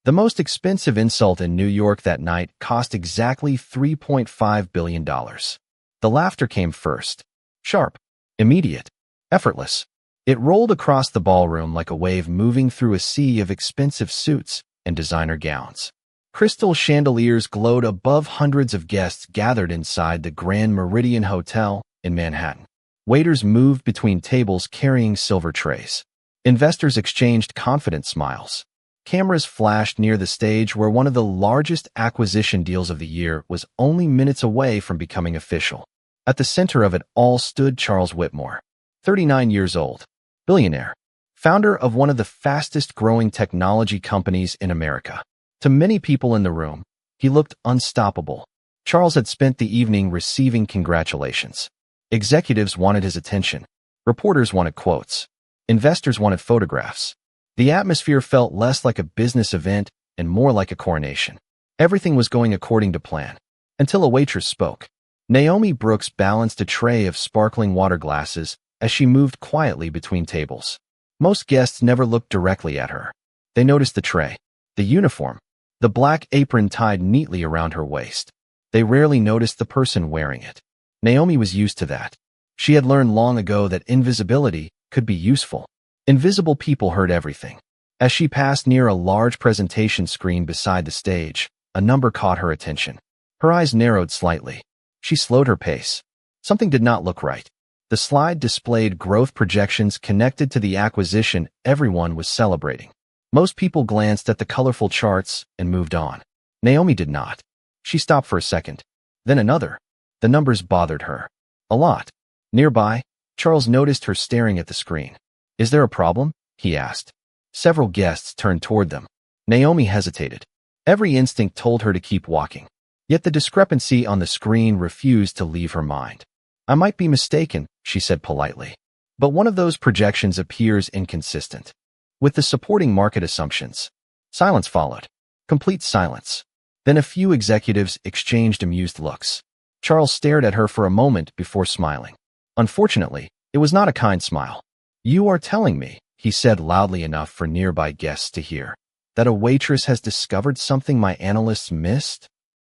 The most expensive insult in New York that night cost exactly $3.5 billion. The laughter came first. Sharp, immediate, effortless. It rolled across the ballroom like a wave moving through a sea of expensive suits and designer gowns. Crystal chandeliers glowed above hundreds of guests gathered inside the Grand Meridian Hotel in Manhattan. Waiters moved between tables carrying silver trays. Investors exchanged confident smiles. Cameras flashed near the stage where one of the largest acquisition deals of the year was only minutes away from becoming official. At the center of it all stood Charles Whitmore, 39 years old, billionaire, founder of one of the fastest-growing technology companies in America. To many people in the room, he looked unstoppable. Charles had spent the evening receiving congratulations. Executives wanted his attention. Reporters wanted quotes. Investors wanted photographs. The atmosphere felt less like a business event and more like a coronation. Everything was going according to plan, until a waitress spoke. Naomi Brooks balanced a tray of sparkling water glasses as she moved quietly between tables. Most guests never looked directly at her. They noticed the tray, the uniform, the black apron tied neatly around her waist. They rarely noticed the person wearing it. Naomi was used to that. She had learned long ago that invisibility could be useful. Invisible people heard everything. As she passed near a large presentation screen beside the stage, a number caught her attention. Her eyes narrowed slightly. She slowed her pace. Something did not look right. The slide displayed growth projections connected to the acquisition everyone was celebrating. Most people glanced at the colorful charts and moved on. Naomi did not. She stopped for a second. Then another. The numbers bothered her. A lot. Nearby, Charles noticed her staring at the screen. "Is there a problem?" he asked. Several guests turned toward them. Naomi hesitated. Every instinct told her to keep walking. Yet the discrepancy on the screen refused to leave her mind. "I might be mistaken," she said politely. "But one of those projections appears inconsistent with the supporting market assumptions." Silence followed. Complete silence. Then a few executives exchanged amused looks. Charles stared at her for a moment before smiling. Unfortunately, it was not a kind smile. "You are telling me," he said loudly enough for nearby guests to hear, "that a waitress has discovered something my analysts missed?"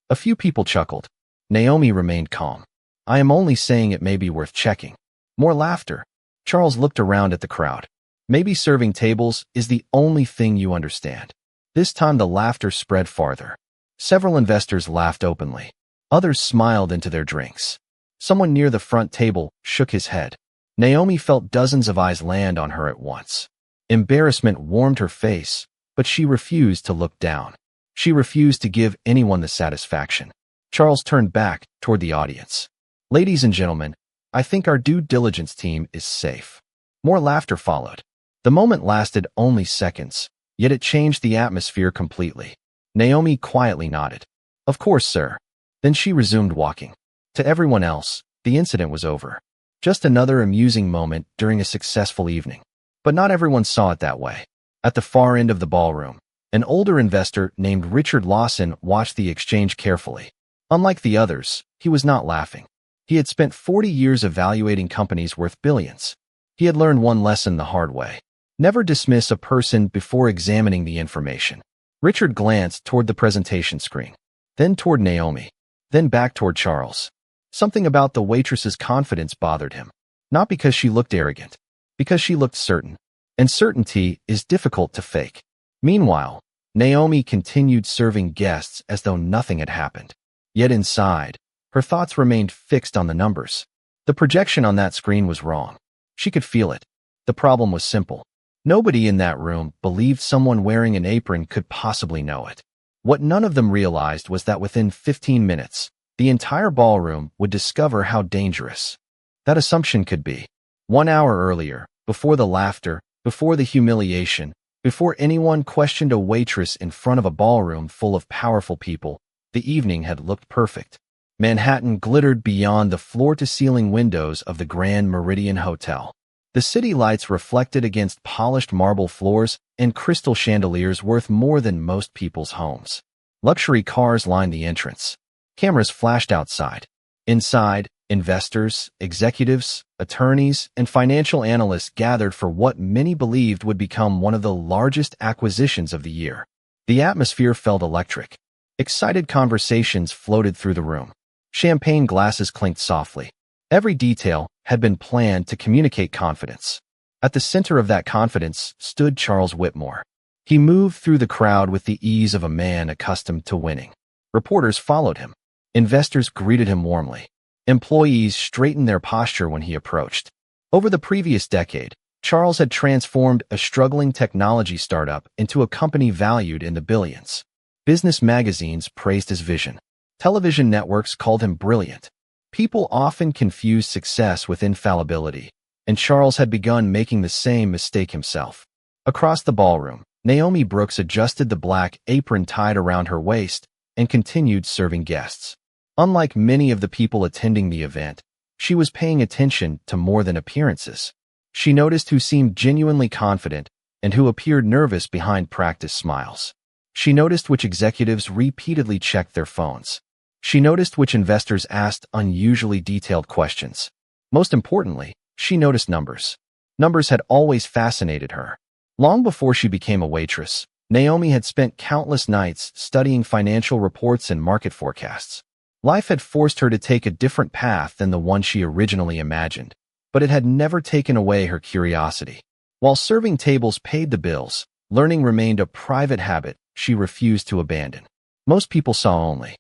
A few people chuckled. Naomi remained calm. "I am only saying it may be worth checking." More laughter. Charles looked around at the crowd. "Maybe serving tables is the only thing you understand." This time the laughter spread farther. Several investors laughed openly. Others smiled into their drinks. Someone near the front table shook his head. Naomi felt dozens of eyes land on her at once. Embarrassment warmed her face, but she refused to look down. She refused to give anyone the satisfaction. Charles turned back toward the audience. "Ladies and gentlemen, I think our due diligence team is safe." More laughter followed. The moment lasted only seconds, yet it changed the atmosphere completely. Naomi quietly nodded. "Of course, sir." Then she resumed walking. To everyone else, the incident was over. Just another amusing moment during a successful evening. But not everyone saw it that way. At the far end of the ballroom, an older investor named Richard Lawson watched the exchange carefully. Unlike the others, he was not laughing. He had spent 40 years evaluating companies worth billions. He had learned one lesson the hard way. Never dismiss a person before examining the information. Richard glanced toward the presentation screen, then toward Naomi, then back toward Charles. Something about the waitress's confidence bothered him. Not because she looked arrogant, because she looked certain. And certainty is difficult to fake. Meanwhile, Naomi continued serving guests as though nothing had happened. Yet inside, her thoughts remained fixed on the numbers. The projection on that screen was wrong. She could feel it. The problem was simple. Nobody in that room believed someone wearing an apron could possibly know it. What none of them realized was that within 15 minutes, the entire ballroom would discover how dangerous that assumption could be. 1 hour earlier, before the laughter, before the humiliation, before anyone questioned a waitress in front of a ballroom full of powerful people, the evening had looked perfect. Manhattan glittered beyond the floor-to-ceiling windows of the Grand Meridian Hotel. The city lights reflected against polished marble floors and crystal chandeliers worth more than most people's homes. Luxury cars lined the entrance. Cameras flashed outside. Inside, investors, executives, attorneys, and financial analysts gathered for what many believed would become one of the largest acquisitions of the year. The atmosphere felt electric. Excited conversations floated through the room. Champagne glasses clinked softly. Every detail had been planned to communicate confidence. At the center of that confidence stood Charles Whitmore. He moved through the crowd with the ease of a man accustomed to winning. Reporters followed him. Investors greeted him warmly. Employees straightened their posture when he approached. Over the previous decade, Charles had transformed a struggling technology startup into a company valued in the billions. Business magazines praised his vision. Television networks called him brilliant. People often confused success with infallibility, and Charles had begun making the same mistake himself. Across the ballroom, Naomi Brooks adjusted the black apron tied around her waist and continued serving guests. Unlike many of the people attending the event, she was paying attention to more than appearances. She noticed who seemed genuinely confident and who appeared nervous behind practiced smiles. She noticed which executives repeatedly checked their phones. She noticed which investors asked unusually detailed questions. Most importantly, she noticed numbers. Numbers had always fascinated her. Long before she became a waitress, Naomi had spent countless nights studying financial reports and market forecasts. Life had forced her to take a different path than the one she originally imagined, but it had never taken away her curiosity. While serving tables paid the bills, learning remained a private habit she refused to abandon. Most people saw only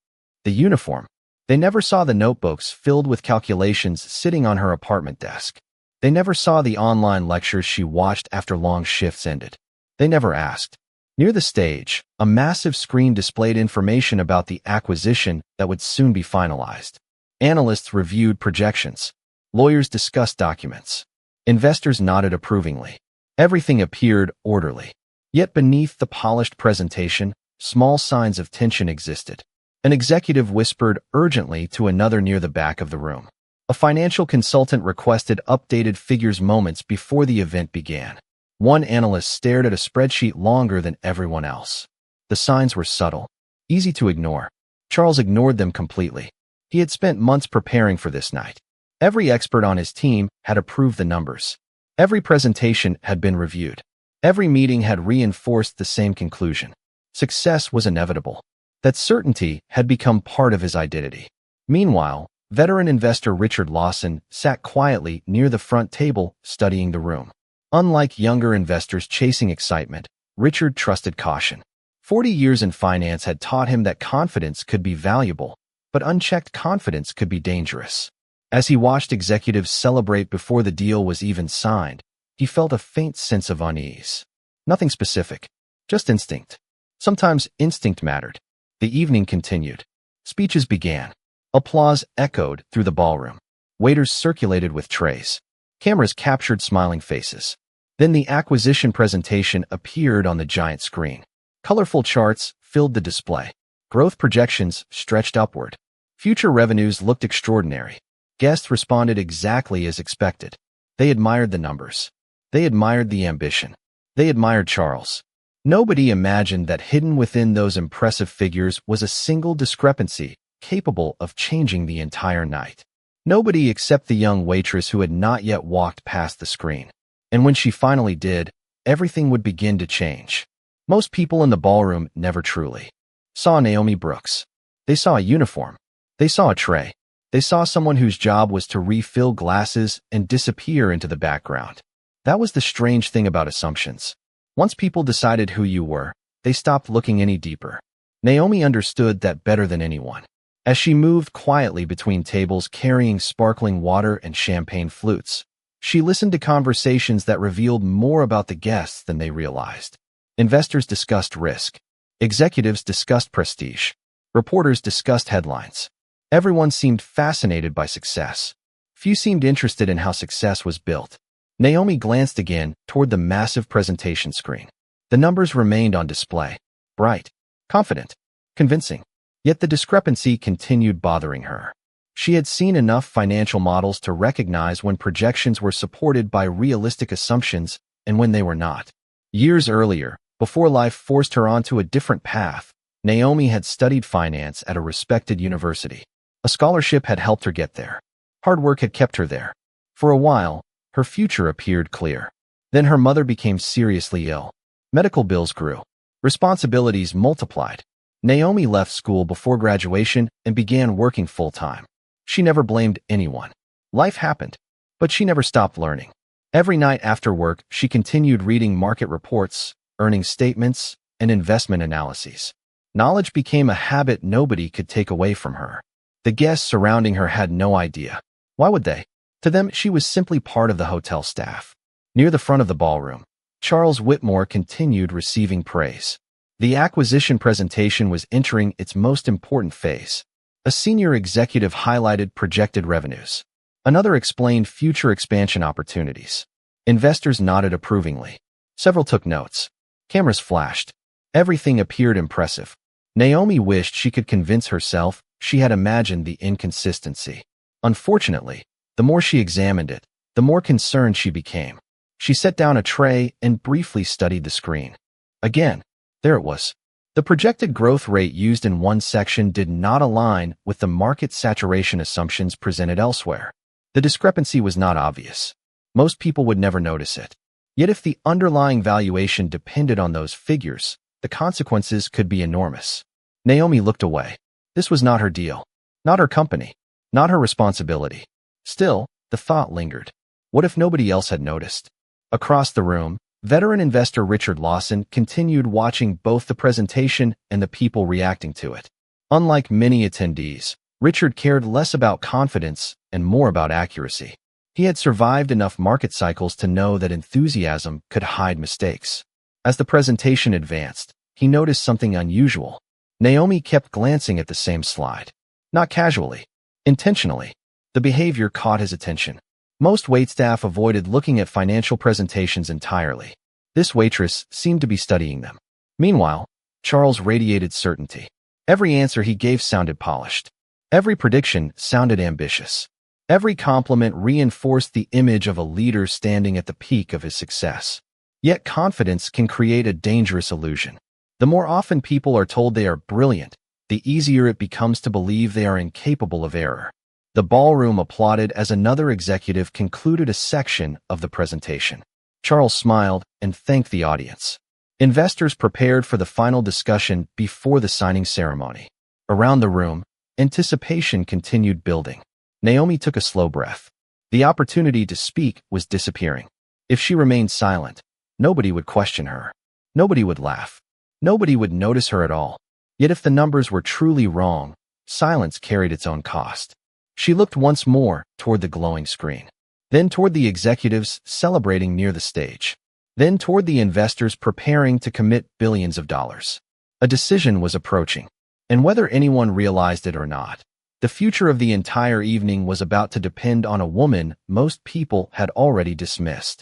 the uniform. They never saw the notebooks filled with calculations sitting on her apartment desk. They never saw the online lectures she watched after long shifts ended. They never asked. Near the stage, a massive screen displayed information about the acquisition that would soon be finalized. Analysts reviewed projections. Lawyers discussed documents. Investors nodded approvingly. Everything appeared orderly. Yet beneath the polished presentation, small signs of tension existed. An executive whispered urgently to another near the back of the room. A financial consultant requested updated figures moments before the event began. One analyst stared at a spreadsheet longer than everyone else. The signs were subtle, easy to ignore. Charles ignored them completely. He had spent months preparing for this night. Every expert on his team had approved the numbers. Every presentation had been reviewed. Every meeting had reinforced the same conclusion. Success was inevitable. That certainty had become part of his identity. Meanwhile, veteran investor Richard Lawson sat quietly near the front table, studying the room. Unlike younger investors chasing excitement, Richard trusted caution. 40 years in finance had taught him that confidence could be valuable, but unchecked confidence could be dangerous. As he watched executives celebrate before the deal was even signed, he felt a faint sense of unease. Nothing specific, just instinct. Sometimes instinct mattered. The evening continued. Speeches began. Applause echoed through the ballroom. Waiters circulated with trays. Cameras captured smiling faces. Then the acquisition presentation appeared on the giant screen. Colorful charts filled the display. Growth projections stretched upward. Future revenues looked extraordinary. Guests responded exactly as expected. They admired the numbers. They admired the ambition. They admired Charles. Nobody imagined that hidden within those impressive figures was a single discrepancy capable of changing the entire night. Nobody except the young waitress who had not yet walked past the screen. And when she finally did, everything would begin to change. Most people in the ballroom never truly saw Naomi Brooks. They saw a uniform. They saw a tray. They saw someone whose job was to refill glasses and disappear into the background. That was the strange thing about assumptions. Once people decided who you were, they stopped looking any deeper. Naomi understood that better than anyone. As she moved quietly between tables carrying sparkling water and champagne flutes, she listened to conversations that revealed more about the guests than they realized. Investors discussed risk. Executives discussed prestige. Reporters discussed headlines. Everyone seemed fascinated by success. Few seemed interested in how success was built. Naomi glanced again toward the massive presentation screen. The numbers remained on display. Bright, confident, convincing. Yet the discrepancy continued bothering her. She had seen enough financial models to recognize when projections were supported by realistic assumptions and when they were not. Years earlier, before life forced her onto a different path, Naomi had studied finance at a respected university. A scholarship had helped her get there. Hard work had kept her there. For a while, her future appeared clear. Then her mother became seriously ill. Medical bills grew. Responsibilities multiplied. Naomi left school before graduation and began working full-time. She never blamed anyone. Life happened, but she never stopped learning. Every night after work, she continued reading market reports, earnings statements, and investment analyses. Knowledge became a habit nobody could take away from her. The guests surrounding her had no idea. Why would they? To them, she was simply part of the hotel staff. Near the front of the ballroom, Charles Whitmore continued receiving praise. The acquisition presentation was entering its most important phase. A senior executive highlighted projected revenues. Another explained future expansion opportunities. Investors nodded approvingly. Several took notes. Cameras flashed. Everything appeared impressive. Naomi wished she could convince herself she had imagined the inconsistency. Unfortunately, the more she examined it, the more concerned she became. She set down a tray and briefly studied the screen. Again, there it was. The projected growth rate used in one section did not align with the market saturation assumptions presented elsewhere. The discrepancy was not obvious. Most people would never notice it. Yet if the underlying valuation depended on those figures, the consequences could be enormous. Naomi looked away. This was not her deal, not her company, not her responsibility. Still, the thought lingered. What if nobody else had noticed? Across the room, veteran investor Richard Lawson continued watching both the presentation and the people reacting to it. Unlike many attendees, Richard cared less about confidence and more about accuracy. He had survived enough market cycles to know that enthusiasm could hide mistakes. As the presentation advanced, he noticed something unusual. Naomi kept glancing at the same slide. Not casually, intentionally. The behavior caught his attention. Most waitstaff avoided looking at financial presentations entirely. This waitress seemed to be studying them. Meanwhile, Charles radiated certainty. Every answer he gave sounded polished. Every prediction sounded ambitious. Every compliment reinforced the image of a leader standing at the peak of his success. Yet confidence can create a dangerous illusion. The more often people are told they are brilliant, the easier it becomes to believe they are incapable of error. The ballroom applauded as another executive concluded a section of the presentation. Charles smiled and thanked the audience. Investors prepared for the final discussion before the signing ceremony. Around the room, anticipation continued building. Naomi took a slow breath. The opportunity to speak was disappearing. If she remained silent, nobody would question her. Nobody would laugh. Nobody would notice her at all. Yet if the numbers were truly wrong, silence carried its own cost. She looked once more toward the glowing screen, then toward the executives celebrating near the stage, then toward the investors preparing to commit billions of dollars. A decision was approaching, and whether anyone realized it or not, the future of the entire evening was about to depend on a woman most people had already dismissed.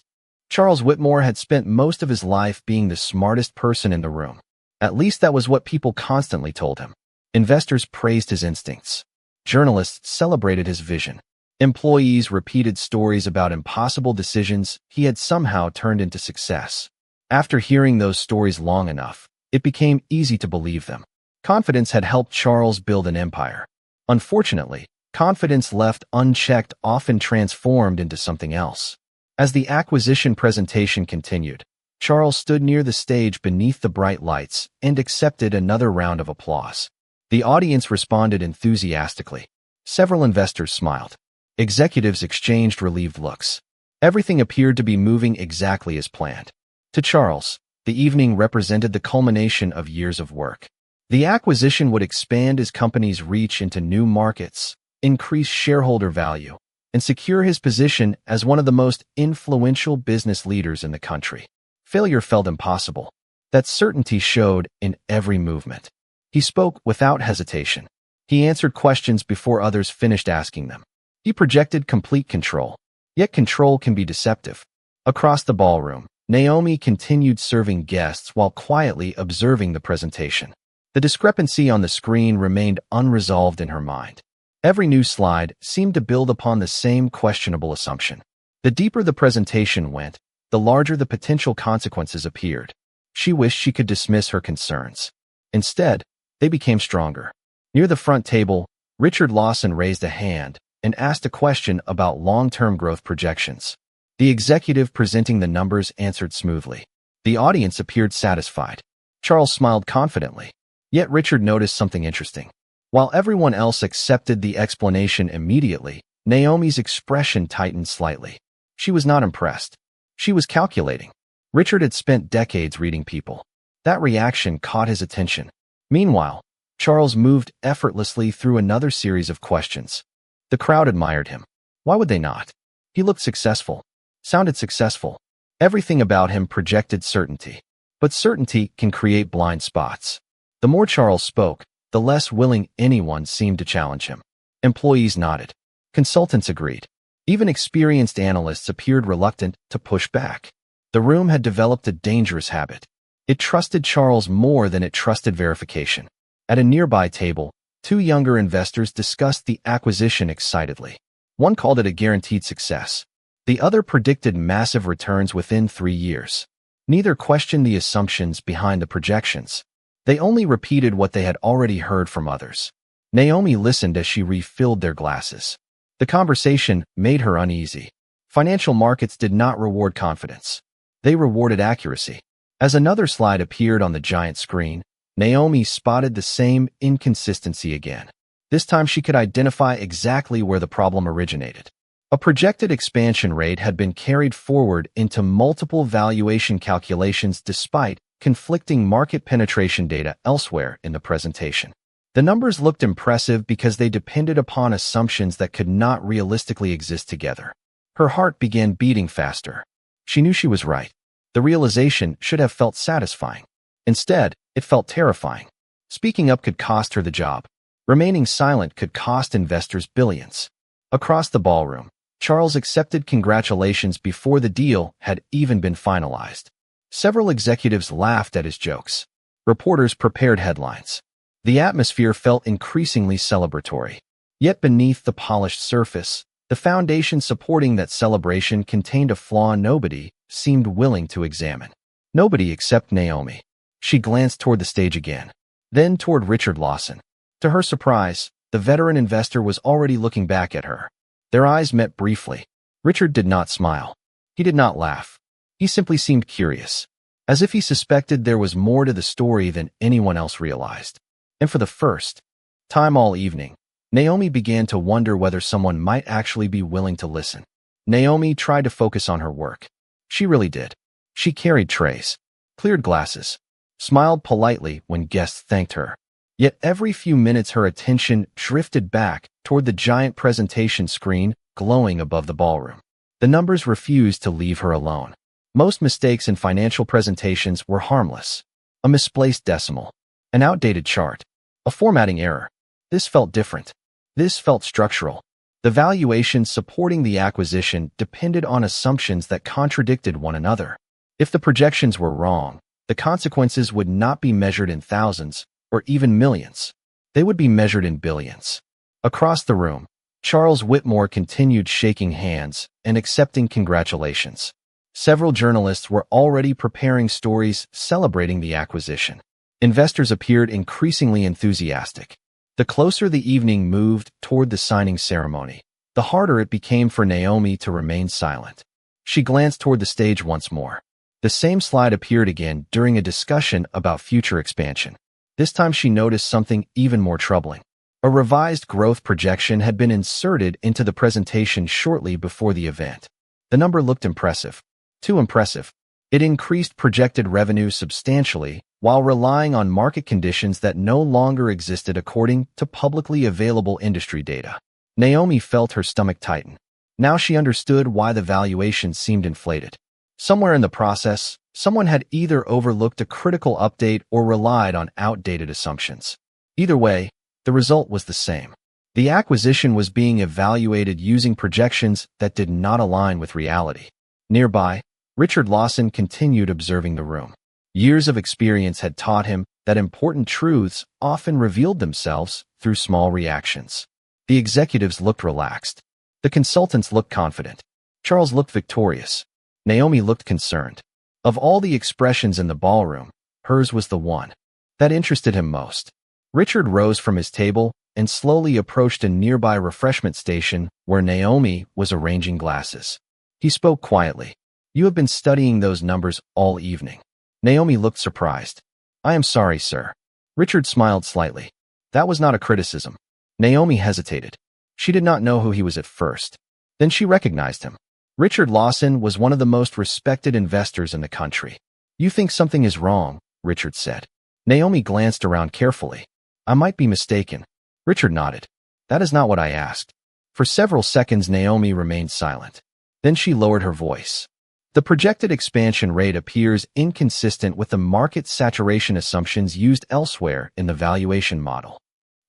Charles Whitmore had spent most of his life being the smartest person in the room. At least that was what people constantly told him. Investors praised his instincts. Journalists celebrated his vision. Employees repeated stories about impossible decisions he had somehow turned into success. After hearing those stories long enough, it became easy to believe them. Confidence had helped Charles build an empire. Unfortunately, confidence left unchecked often transformed into something else. As the acquisition presentation continued, Charles stood near the stage beneath the bright lights and accepted another round of applause. The audience responded enthusiastically. Several investors smiled. Executives exchanged relieved looks. Everything appeared to be moving exactly as planned. To Charles, the evening represented the culmination of years of work. The acquisition would expand his company's reach into new markets, increase shareholder value, and secure his position as one of the most influential business leaders in the country. Failure felt impossible. That certainty showed in every movement. He spoke without hesitation. He answered questions before others finished asking them. He projected complete control. Yet control can be deceptive. Across the ballroom, Naomi continued serving guests while quietly observing the presentation. The discrepancy on the screen remained unresolved in her mind. Every new slide seemed to build upon the same questionable assumption. The deeper the presentation went, the larger the potential consequences appeared. She wished she could dismiss her concerns. Instead, they became stronger. Near the front table, Richard Lawson raised a hand and asked a question about long-term growth projections. The executive presenting the numbers answered smoothly. The audience appeared satisfied. Charles smiled confidently. Yet Richard noticed something interesting. While everyone else accepted the explanation immediately, Naomi's expression tightened slightly. She was not impressed. She was calculating. Richard had spent decades reading people. That reaction caught his attention. Meanwhile, Charles moved effortlessly through another series of questions. The crowd admired him. Why would they not? He looked successful, sounded successful. Everything about him projected certainty. But certainty can create blind spots. The more Charles spoke, the less willing anyone seemed to challenge him. Employees nodded. Consultants agreed. Even experienced analysts appeared reluctant to push back. The room had developed a dangerous habit. It trusted Charles more than it trusted verification. At a nearby table, two younger investors discussed the acquisition excitedly. One called it a guaranteed success. The other predicted massive returns within 3 years. Neither questioned the assumptions behind the projections. They only repeated what they had already heard from others. Naomi listened as she refilled their glasses. The conversation made her uneasy. Financial markets did not reward confidence. They rewarded accuracy. As another slide appeared on the giant screen, Naomi spotted the same inconsistency again. This time she could identify exactly where the problem originated. A projected expansion rate had been carried forward into multiple valuation calculations despite conflicting market penetration data elsewhere in the presentation. The numbers looked impressive because they depended upon assumptions that could not realistically exist together. Her heart began beating faster. She knew she was right. The realization should have felt satisfying. Instead, it felt terrifying. Speaking up could cost her the job. Remaining silent could cost investors billions. Across the ballroom, Charles accepted congratulations before the deal had even been finalized. Several executives laughed at his jokes. Reporters prepared headlines. The atmosphere felt increasingly celebratory. Yet beneath the polished surface, the foundation supporting that celebration contained a flaw nobody seemed willing to examine. Nobody except Naomi. She glanced toward the stage again, then toward Richard Lawson. To her surprise, the veteran investor was already looking back at her. Their eyes met briefly. Richard did not smile. He did not laugh. He simply seemed curious, as if he suspected there was more to the story than anyone else realized. And for the first time all evening, Naomi began to wonder whether someone might actually be willing to listen. Naomi tried to focus on her work. She really did. She carried trays, cleared glasses, smiled politely when guests thanked her. Yet every few minutes her attention drifted back toward the giant presentation screen glowing above the ballroom. The numbers refused to leave her alone. Most mistakes in financial presentations were harmless. A misplaced decimal, an outdated chart, a formatting error. This felt different. This felt structural. The valuations supporting the acquisition depended on assumptions that contradicted one another. If the projections were wrong, the consequences would not be measured in thousands or even millions. They would be measured in billions. Across the room, Charles Whitmore continued shaking hands and accepting congratulations. Several journalists were already preparing stories celebrating the acquisition. Investors appeared increasingly enthusiastic. The closer the evening moved toward the signing ceremony, the harder it became for Naomi to remain silent. She glanced toward the stage once more. The same slide appeared again during a discussion about future expansion. This time she noticed something even more troubling. A revised growth projection had been inserted into the presentation shortly before the event. The number looked impressive. Too impressive. It increased projected revenue substantially while relying on market conditions that no longer existed according to publicly available industry data. Naomi felt her stomach tighten. Now she understood why the valuation seemed inflated. Somewhere in the process, someone had either overlooked a critical update or relied on outdated assumptions. Either way, the result was the same. The acquisition was being evaluated using projections that did not align with reality. Nearby, Richard Lawson continued observing the room. Years of experience had taught him that important truths often revealed themselves through small reactions. The executives looked relaxed. The consultants looked confident. Charles looked victorious. Naomi looked concerned. Of all the expressions in the ballroom, hers was the one that interested him most. Richard rose from his table and slowly approached a nearby refreshment station where Naomi was arranging glasses. He spoke quietly. "You have been studying those numbers all evening." Naomi looked surprised. I am sorry, sir. Richard smiled slightly. That was not a criticism. Naomi hesitated. She did not know who he was at first. Then she recognized him. Richard Lawson was one of the most respected investors in the country. You think something is wrong, Richard said. Naomi glanced around carefully. I might be mistaken. Richard nodded. That is not what I asked. For several seconds, Naomi remained silent. Then she lowered her voice. The projected expansion rate appears inconsistent with the market saturation assumptions used elsewhere in the valuation model.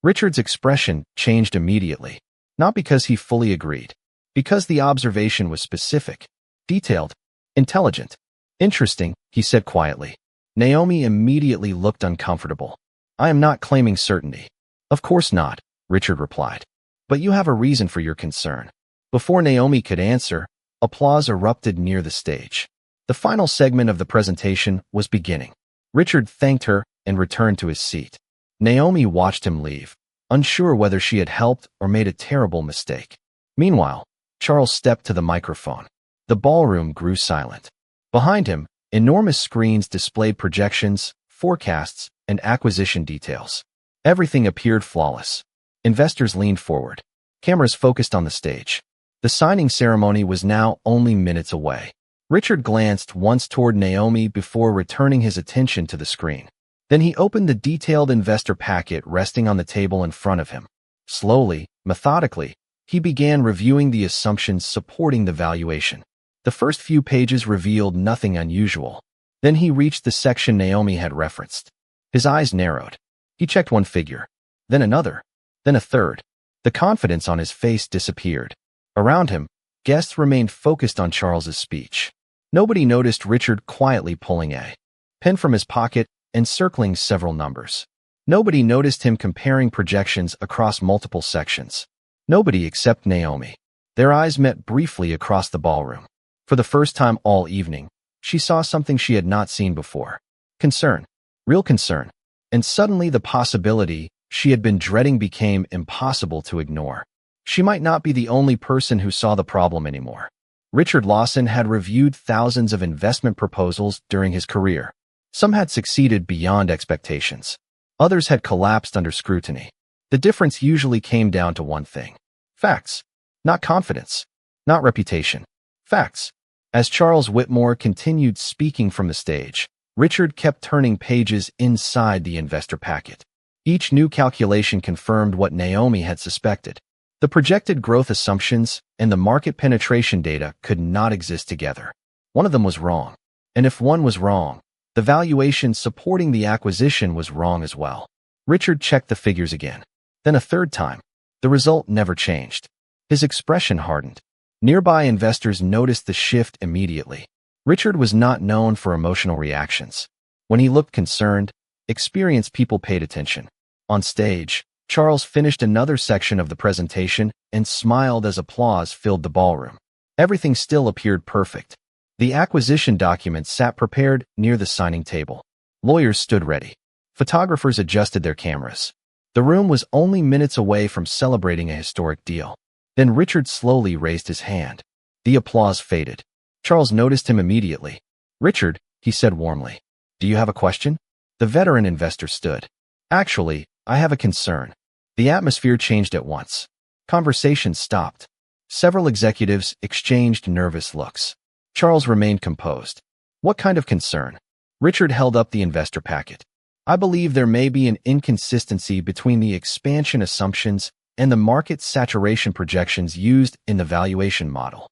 Richard's expression changed immediately, not because he fully agreed, because the observation was specific, detailed, intelligent. Interesting, he said quietly. Naomi immediately looked uncomfortable. I am not claiming certainty. Of course not, Richard replied. But you have a reason for your concern. Before Naomi could answer, applause erupted near the stage. The final segment of the presentation was beginning. Richard thanked her and returned to his seat. Naomi watched him leave, unsure whether she had helped or made a terrible mistake. Meanwhile, Charles stepped to the microphone. The ballroom grew silent. Behind him, enormous screens displayed projections, forecasts, and acquisition details. Everything appeared flawless. Investors leaned forward. Cameras focused on the stage. The signing ceremony was now only minutes away. Richard glanced once toward Naomi before returning his attention to the screen. Then he opened the detailed investor packet resting on the table in front of him. Slowly, methodically, he began reviewing the assumptions supporting the valuation. The first few pages revealed nothing unusual. Then he reached the section Naomi had referenced. His eyes narrowed. He checked one figure, then another, then a third. The confidence on his face disappeared. Around him, guests remained focused on Charles's speech. Nobody noticed Richard quietly pulling a pen from his pocket and circling several numbers. Nobody noticed him comparing projections across multiple sections. Nobody except Naomi. Their eyes met briefly across the ballroom. For the first time all evening, she saw something she had not seen before. Concern. Real concern. And suddenly the possibility she had been dreading became impossible to ignore. She might not be the only person who saw the problem anymore. Richard Lawson had reviewed thousands of investment proposals during his career. Some had succeeded beyond expectations. Others had collapsed under scrutiny. The difference usually came down to one thing. Facts. Not confidence. Not reputation. Facts. As Charles Whitmore continued speaking from the stage, Richard kept turning pages inside the investor packet. Each new calculation confirmed what Naomi had suspected. The projected growth assumptions and the market penetration data could not exist together. One of them was wrong. And if one was wrong, the valuation supporting the acquisition was wrong as well. Richard checked the figures again. Then a third time. The result never changed. His expression hardened. Nearby investors noticed the shift immediately. Richard was not known for emotional reactions. When he looked concerned, experienced people paid attention. On stage, Charles finished another section of the presentation and smiled as applause filled the ballroom. Everything still appeared perfect. The acquisition documents sat prepared near the signing table. Lawyers stood ready. Photographers adjusted their cameras. The room was only minutes away from celebrating a historic deal. Then Richard slowly raised his hand. The applause faded. Charles noticed him immediately. Richard, he said warmly. Do you have a question? The veteran investor stood. Actually, I have a concern. The atmosphere changed at once. Conversation stopped. Several executives exchanged nervous looks. Charles remained composed. What kind of concern? Richard held up the investor packet. I believe there may be an inconsistency between the expansion assumptions and the market saturation projections used in the valuation model.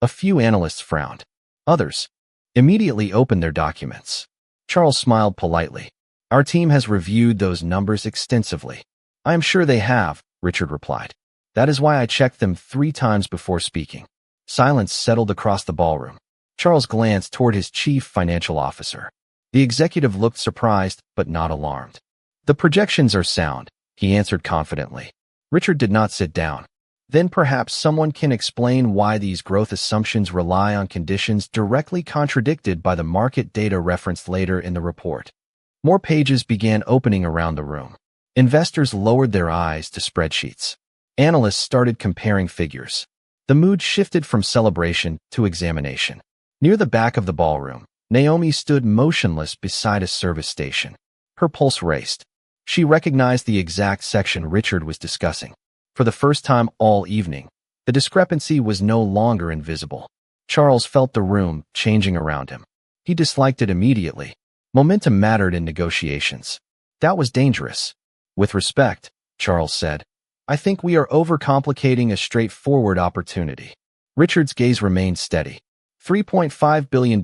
A few analysts frowned. Others immediately opened their documents. Charles smiled politely. Our team has reviewed those numbers extensively. I am sure they have, Richard replied. That is why I checked them 3 times before speaking. Silence settled across the ballroom. Charles glanced toward his chief financial officer. The executive looked surprised, but not alarmed. The projections are sound, he answered confidently. Richard did not sit down. Then perhaps someone can explain why these growth assumptions rely on conditions directly contradicted by the market data referenced later in the report. More pages began opening around the room. Investors lowered their eyes to spreadsheets. Analysts started comparing figures. The mood shifted from celebration to examination. Near the back of the ballroom, Naomi stood motionless beside a service station. Her pulse raced. She recognized the exact section Richard was discussing. For the first time all evening, the discrepancy was no longer invisible. Charles felt the room changing around him. He disliked it immediately. Momentum mattered in negotiations. That was dangerous. With respect, Charles said, I think we are overcomplicating a straightforward opportunity. Richard's gaze remained steady. $3.5 billion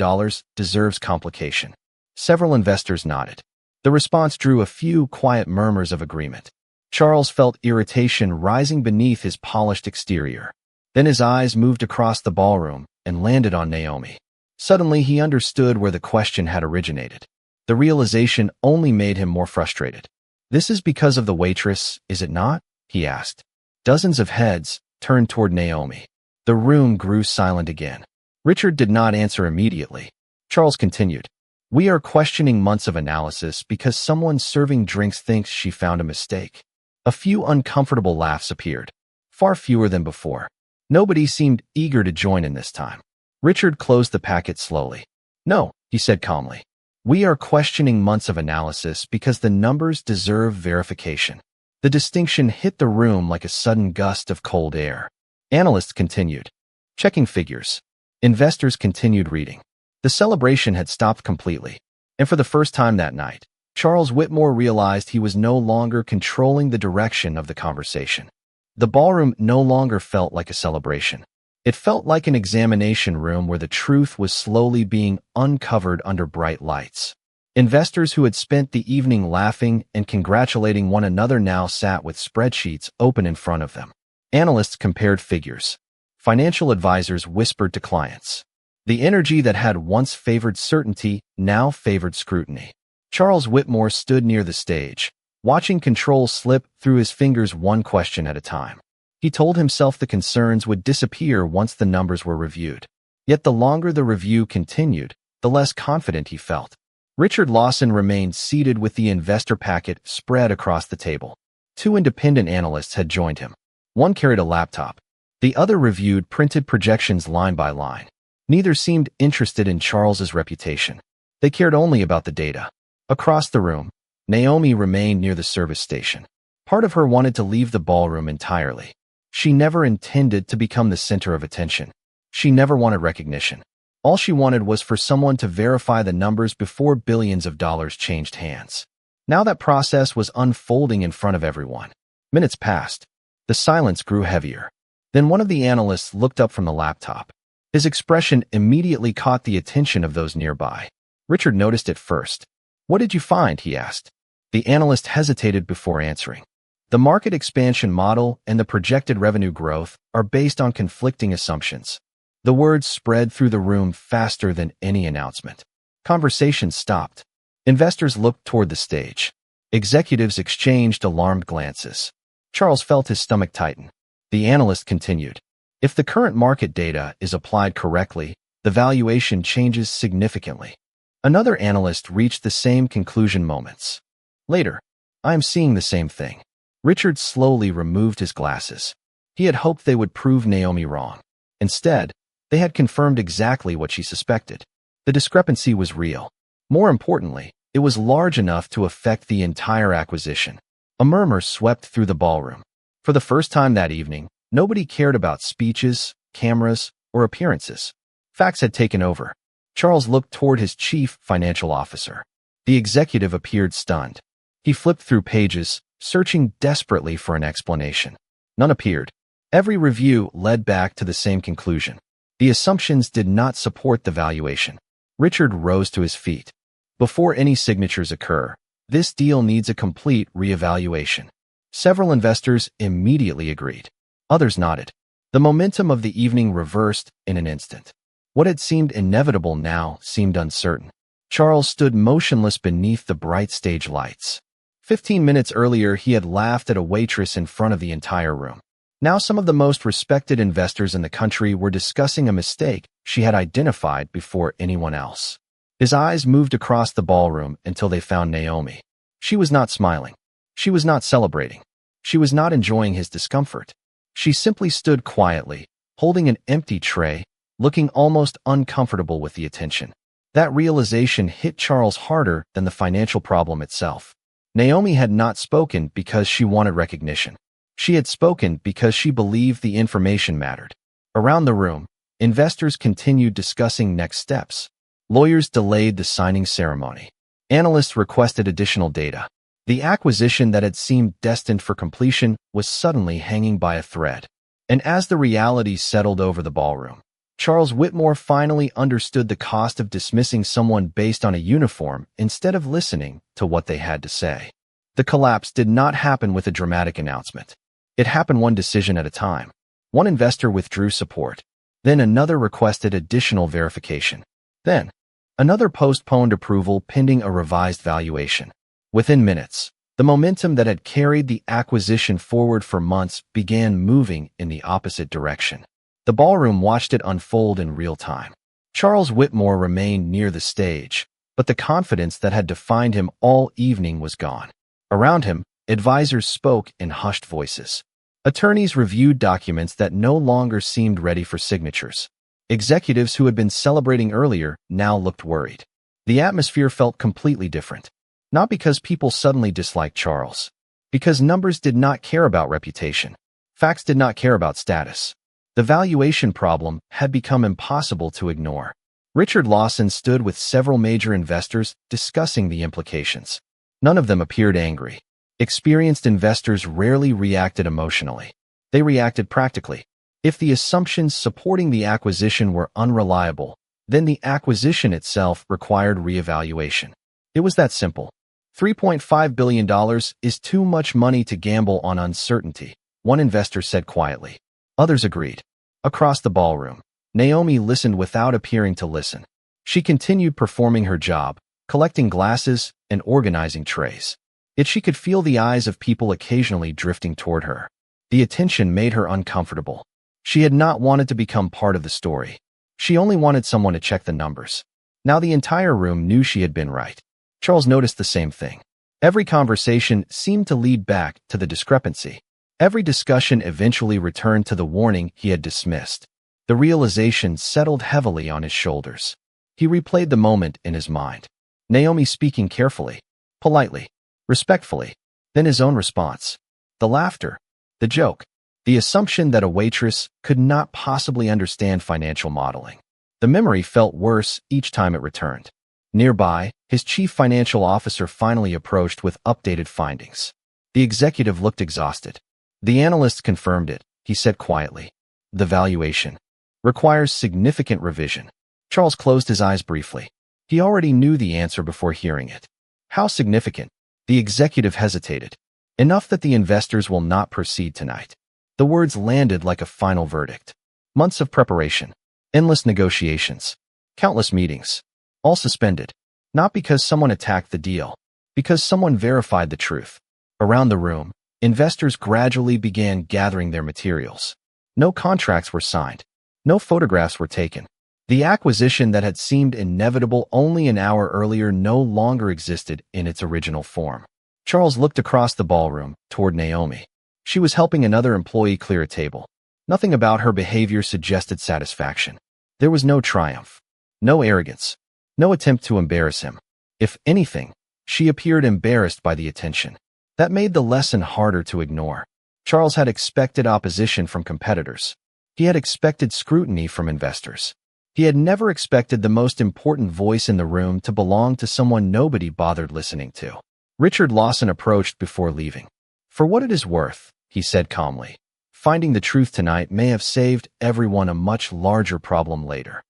deserves complication. Several investors nodded. The response drew a few quiet murmurs of agreement. Charles felt irritation rising beneath his polished exterior. Then his eyes moved across the ballroom and landed on Naomi. Suddenly, he understood where the question had originated. The realization only made him more frustrated. This is because of the waitress, is it not? He asked. Dozens of heads turned toward Naomi. The room grew silent again. Richard did not answer immediately. Charles continued. We are questioning months of analysis because someone serving drinks thinks she found a mistake. A few uncomfortable laughs appeared, far fewer than before. Nobody seemed eager to join in this time. Richard closed the packet slowly. No, he said calmly. We are questioning months of analysis because the numbers deserve verification. The distinction hit the room like a sudden gust of cold air. Analysts continued, checking figures. Investors continued reading. The celebration had stopped completely, and for the first time that night, Charles Whitmore realized he was no longer controlling the direction of the conversation. The ballroom no longer felt like a celebration. It felt like an examination room where the truth was slowly being uncovered under bright lights. Investors who had spent the evening laughing and congratulating one another now sat with spreadsheets open in front of them. Analysts compared figures. Financial advisors whispered to clients. The energy that had once favored certainty now favored scrutiny. Charles Whitmore stood near the stage, watching control slip through his fingers one question at a time. He told himself the concerns would disappear once the numbers were reviewed. Yet the longer the review continued, the less confident he felt. Richard Lawson remained seated with the investor packet spread across the table. Two independent analysts had joined him. One carried a laptop. The other reviewed printed projections line by line. Neither seemed interested in Charles's reputation. They cared only about the data. Across the room, Naomi remained near the service station. Part of her wanted to leave the ballroom entirely. She never intended to become the center of attention. She never wanted recognition. All she wanted was for someone to verify the numbers before billions of dollars changed hands. Now that process was unfolding in front of everyone. Minutes passed. The silence grew heavier. Then one of the analysts looked up from the laptop. His expression immediately caught the attention of those nearby. Richard noticed it first. What did you find? He asked. The analyst hesitated before answering. The market expansion model and the projected revenue growth are based on conflicting assumptions. The words spread through the room faster than any announcement. Conversation stopped. Investors looked toward the stage. Executives exchanged alarmed glances. Charles felt his stomach tighten. The analyst continued. If the current market data is applied correctly, the valuation changes significantly. Another analyst reached the same conclusion moments later. I am seeing the same thing. Richard slowly removed his glasses. He had hoped they would prove Naomi wrong. Instead, they had confirmed exactly what she suspected. The discrepancy was real. More importantly, it was large enough to affect the entire acquisition. A murmur swept through the ballroom. For the first time that evening, nobody cared about speeches, cameras, or appearances. Facts had taken over. Charles looked toward his chief financial officer. The executive appeared stunned. He flipped through pages, searching desperately for an explanation. None appeared. Every review led back to the same conclusion. The assumptions did not support the valuation. Richard rose to his feet. Before any signatures occur, this deal needs a complete reevaluation. Several investors immediately agreed. Others nodded. The momentum of the evening reversed in an instant. What had seemed inevitable now seemed uncertain. Charles stood motionless beneath the bright stage lights. 15 minutes earlier, he had laughed at a waitress in front of the entire room. Now some of the most respected investors in the country were discussing a mistake she had identified before anyone else. His eyes moved across the ballroom until they found Naomi. She was not smiling. She was not celebrating. She was not enjoying his discomfort. She simply stood quietly, holding an empty tray, looking almost uncomfortable with the attention. That realization hit Charles harder than the financial problem itself. Naomi had not spoken because she wanted recognition. She had spoken because she believed the information mattered. Around the room, investors continued discussing next steps. Lawyers delayed the signing ceremony. Analysts requested additional data. The acquisition that had seemed destined for completion was suddenly hanging by a thread. And as the reality settled over the ballroom, Charles Whitmore finally understood the cost of dismissing someone based on a uniform instead of listening to what they had to say. The collapse did not happen with a dramatic announcement. It happened one decision at a time. One investor withdrew support. Then another requested additional verification. Then, another postponed approval pending a revised valuation. Within minutes, the momentum that had carried the acquisition forward for months began moving in the opposite direction. The ballroom watched it unfold in real time. Charles Whitmore remained near the stage, but the confidence that had defined him all evening was gone. Around him, advisors spoke in hushed voices. Attorneys reviewed documents that no longer seemed ready for signatures. Executives who had been celebrating earlier now looked worried. The atmosphere felt completely different. Not because people suddenly disliked Charles. Because numbers did not care about reputation. Facts did not care about status. The valuation problem had become impossible to ignore. Richard Lawson stood with several major investors discussing the implications. None of them appeared angry. Experienced investors rarely reacted emotionally. They reacted practically. If the assumptions supporting the acquisition were unreliable, then the acquisition itself required reevaluation. It was that simple. $3.5 billion is too much money to gamble on uncertainty, one investor said quietly. Others agreed. Across the ballroom, Naomi listened without appearing to listen. She continued performing her job, collecting glasses and organizing trays. Yet she could feel the eyes of people occasionally drifting toward her. The attention made her uncomfortable. She had not wanted to become part of the story. She only wanted someone to check the numbers. Now the entire room knew she had been right. Charles noticed the same thing. Every conversation seemed to lead back to the discrepancy. Every discussion eventually returned to the warning he had dismissed. The realization settled heavily on his shoulders. He replayed the moment in his mind. Naomi speaking carefully, politely, respectfully. Then his own response. The laughter. The joke. The assumption that a waitress could not possibly understand financial modeling. The memory felt worse each time it returned. Nearby, his chief financial officer finally approached with updated findings. The executive looked exhausted. The analyst confirmed it, he said quietly. The valuation requires significant revision. Charles closed his eyes briefly. He already knew the answer before hearing it. How significant? The executive hesitated. Enough that the investors will not proceed tonight. The words landed like a final verdict. Months of preparation, endless negotiations, countless meetings, all suspended. Not because someone attacked the deal, because someone verified the truth. Around the room, investors gradually began gathering their materials. No contracts were signed. No photographs were taken. The acquisition that had seemed inevitable only an hour earlier no longer existed in its original form. Charles looked across the ballroom toward Naomi. She was helping another employee clear a table. Nothing about her behavior suggested satisfaction. There was no triumph, no arrogance, no attempt to embarrass him. If anything, she appeared embarrassed by the attention. That made the lesson harder to ignore. Charles had expected opposition from competitors. He had expected scrutiny from investors. He had never expected the most important voice in the room to belong to someone nobody bothered listening to. Richard Lawson approached before leaving. For what it is worth, he said calmly, finding the truth tonight may have saved everyone a much larger problem later.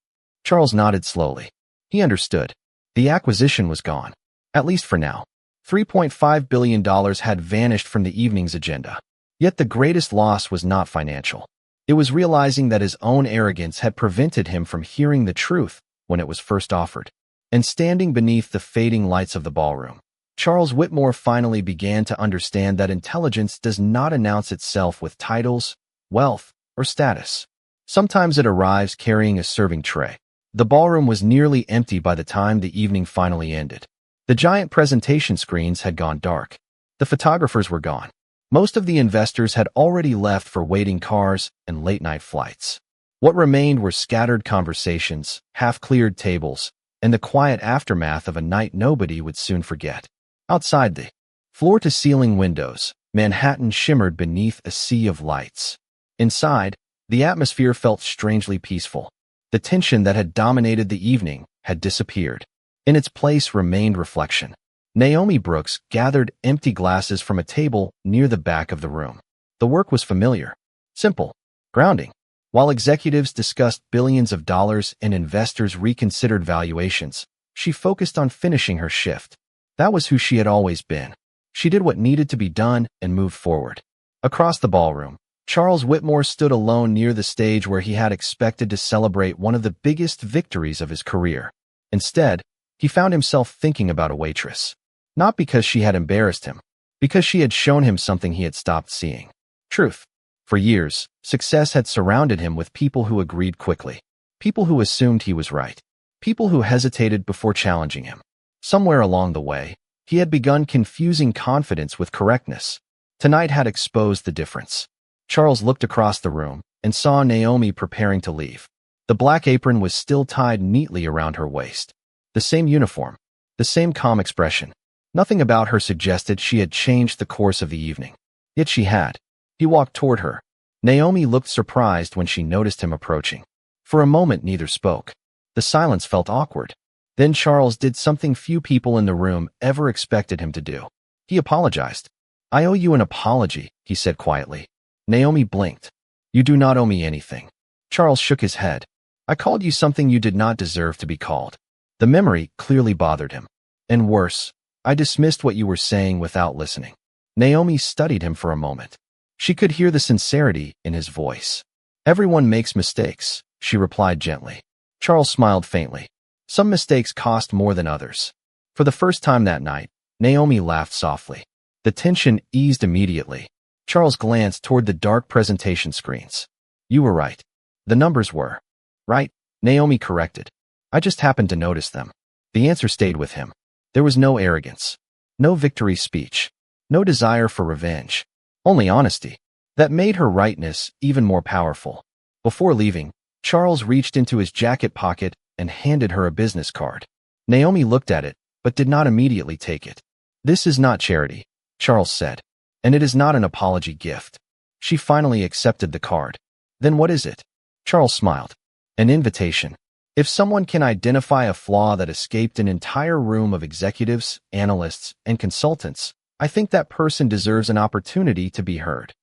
Charles nodded slowly. He understood. The acquisition was gone. At least for now. $3.5 billion had vanished from the evening's agenda. Yet the greatest loss was not financial. It was realizing that his own arrogance had prevented him from hearing the truth when it was first offered. And standing beneath the fading lights of the ballroom, Charles Whitmore finally began to understand that intelligence does not announce itself with titles, wealth, or status. Sometimes it arrives carrying a serving tray. The ballroom was nearly empty by the time the evening finally ended. The giant presentation screens had gone dark. The photographers were gone. Most of the investors had already left for waiting cars and late-night flights. What remained were scattered conversations, half-cleared tables, and the quiet aftermath of a night nobody would soon forget. Outside the floor-to-ceiling windows, Manhattan shimmered beneath a sea of lights. Inside, the atmosphere felt strangely peaceful. The tension that had dominated the evening had disappeared. In its place remained reflection. Naomi Brooks gathered empty glasses from a table near the back of the room. The work was familiar, simple, grounding. While executives discussed billions of dollars and investors reconsidered valuations, she focused on finishing her shift. That was who she had always been. She did what needed to be done and moved forward. Across the ballroom, Charles Whitmore stood alone near the stage where he had expected to celebrate one of the biggest victories of his career. Instead, he found himself thinking about a waitress. Not because she had embarrassed him, because she had shown him something he had stopped seeing. Truth. For years, success had surrounded him with people who agreed quickly, people who assumed he was right, people who hesitated before challenging him. Somewhere along the way, he had begun confusing confidence with correctness. Tonight had exposed the difference. Charles looked across the room and saw Naomi preparing to leave. The black apron was still tied neatly around her waist. The same uniform, the same calm expression. Nothing about her suggested she had changed the course of the evening. Yet she had. He walked toward her. Naomi looked surprised when she noticed him approaching. For a moment neither spoke. The silence felt awkward. Then Charles did something few people in the room ever expected him to do. He apologized. "I owe you an apology," he said quietly. Naomi blinked. "You do not owe me anything." Charles shook his head. "I called you something you did not deserve to be called." The memory clearly bothered him. "And worse, I dismissed what you were saying without listening." Naomi studied him for a moment. She could hear the sincerity in his voice. "Everyone makes mistakes," she replied gently. Charles smiled faintly. Some mistakes cost more than others. For the first time that night, Naomi laughed softly. The tension eased immediately. Charles glanced toward the dark presentation screens. "You were right. The numbers were right," Naomi corrected. "I just happened to notice them." The answer stayed with him. There was no arrogance, no victory speech, no desire for revenge, only honesty. That made her rightness even more powerful. Before leaving, Charles reached into his jacket pocket and handed her a business card. Naomi looked at it, but did not immediately take it. "This is not charity," Charles said, "and it is not an apology gift." She finally accepted the card. "Then what is it?" Charles smiled. "An invitation. If someone can identify a flaw that escaped an entire room of executives, analysts, and consultants, I think that person deserves an opportunity to be heard."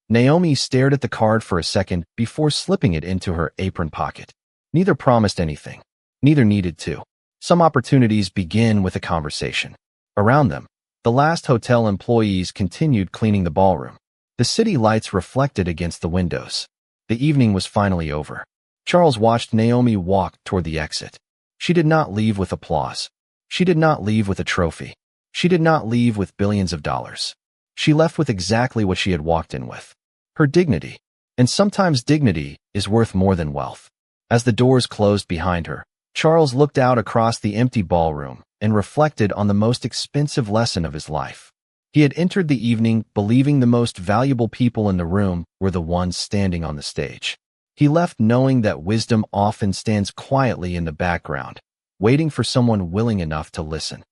Naomi stared at the card for a second before slipping it into her apron pocket. Neither promised anything. Neither needed to. Some opportunities begin with a conversation. Around them, the last hotel employees continued cleaning the ballroom. The city lights reflected against the windows. The evening was finally over. Charles watched Naomi walk toward the exit. She did not leave with applause. She did not leave with a trophy. She did not leave with billions of dollars. She left with exactly what she had walked in with. Her dignity. And sometimes dignity is worth more than wealth. As the doors closed behind her, Charles looked out across the empty ballroom and reflected on the most expensive lesson of his life. He had entered the evening believing the most valuable people in the room were the ones standing on the stage. He left knowing that wisdom often stands quietly in the background, waiting for someone willing enough to listen.